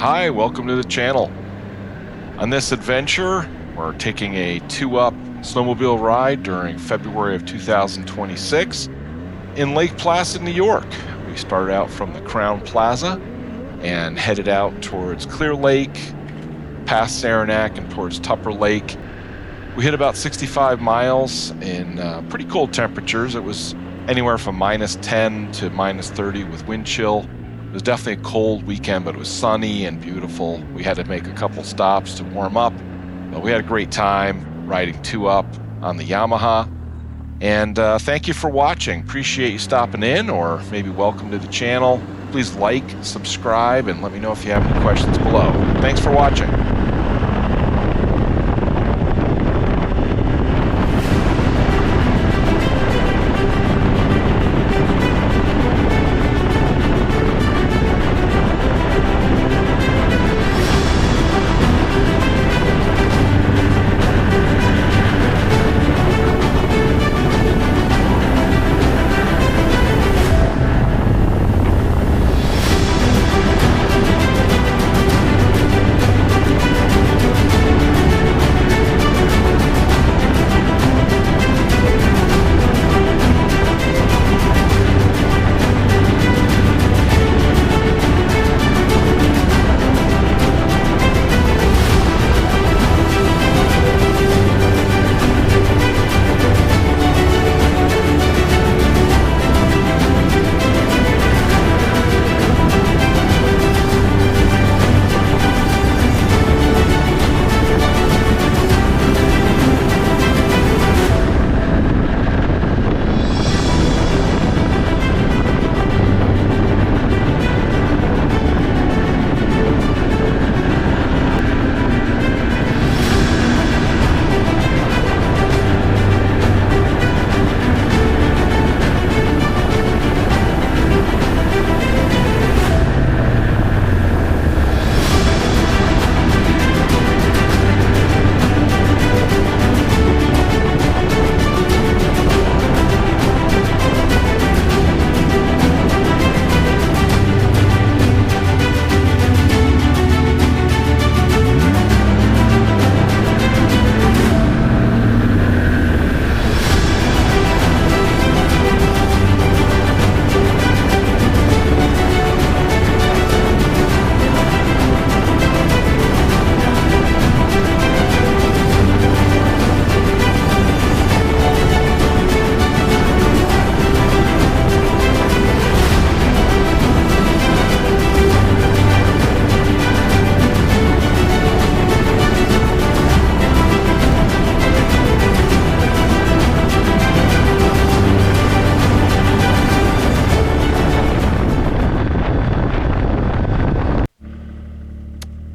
Hi, welcome to the channel. On this adventure, we're taking a 2-up snowmobile ride during February of 2026 in Lake Placid, New York. We started out from the Crowne Plaza and headed out towards Clear Lake, past Saranac and towards Tupper Lake. We hit about 65 miles in pretty cold temperatures. It was anywhere from -10 to -30 with wind chill. It was definitely a cold weekend, but it was sunny and beautiful. We had to make a couple stops to warm up, but we had a great time riding 2-up on the Yamaha. And thank you for watching. Appreciate you stopping in, or maybe welcome to the channel. Please like, subscribe, and let me know if you have any questions below. Thanks for watching.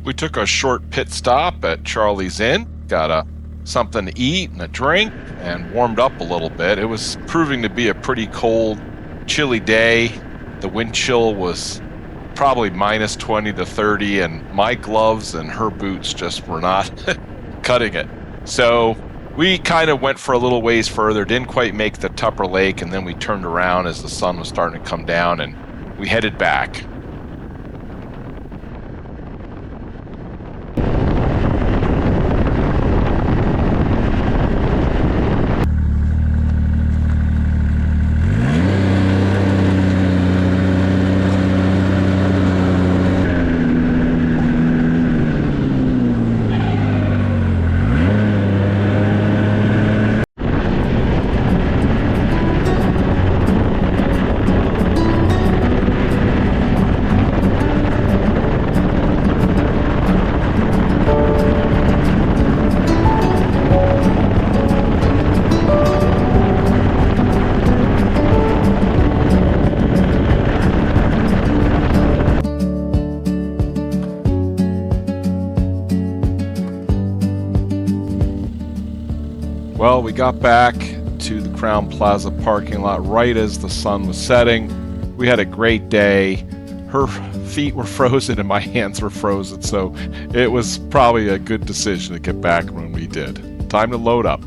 We took a short pit stop at Charlie's Inn, got something to eat and a drink, and warmed up a little bit. It was proving to be a pretty cold, chilly day. The wind chill was probably -20 to 30, and my gloves and her boots just were not cutting it. So we kind of went for a little ways further, didn't quite make the Tupper Lake, and then we turned around as the sun was starting to come down, and we headed back. Well, we got back to the Crowne Plaza parking lot right as the sun was setting. We had a great day. Her feet were frozen and my hands were frozen, so it was probably a good decision to get back when we did. Time to load up.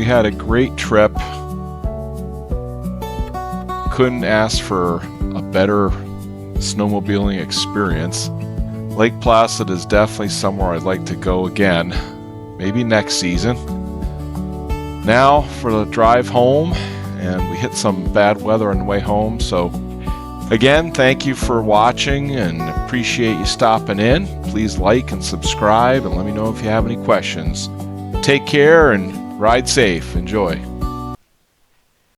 had a great trip. Couldn't ask for a better snowmobiling experience. Lake Placid is definitely somewhere I'd like to go again, maybe next season. Now for the drive home, and we hit some bad weather on the way home, so again, thank you for watching and appreciate you stopping in. Please like and subscribe and let me know if you have any questions. Take care and ride safe. Enjoy.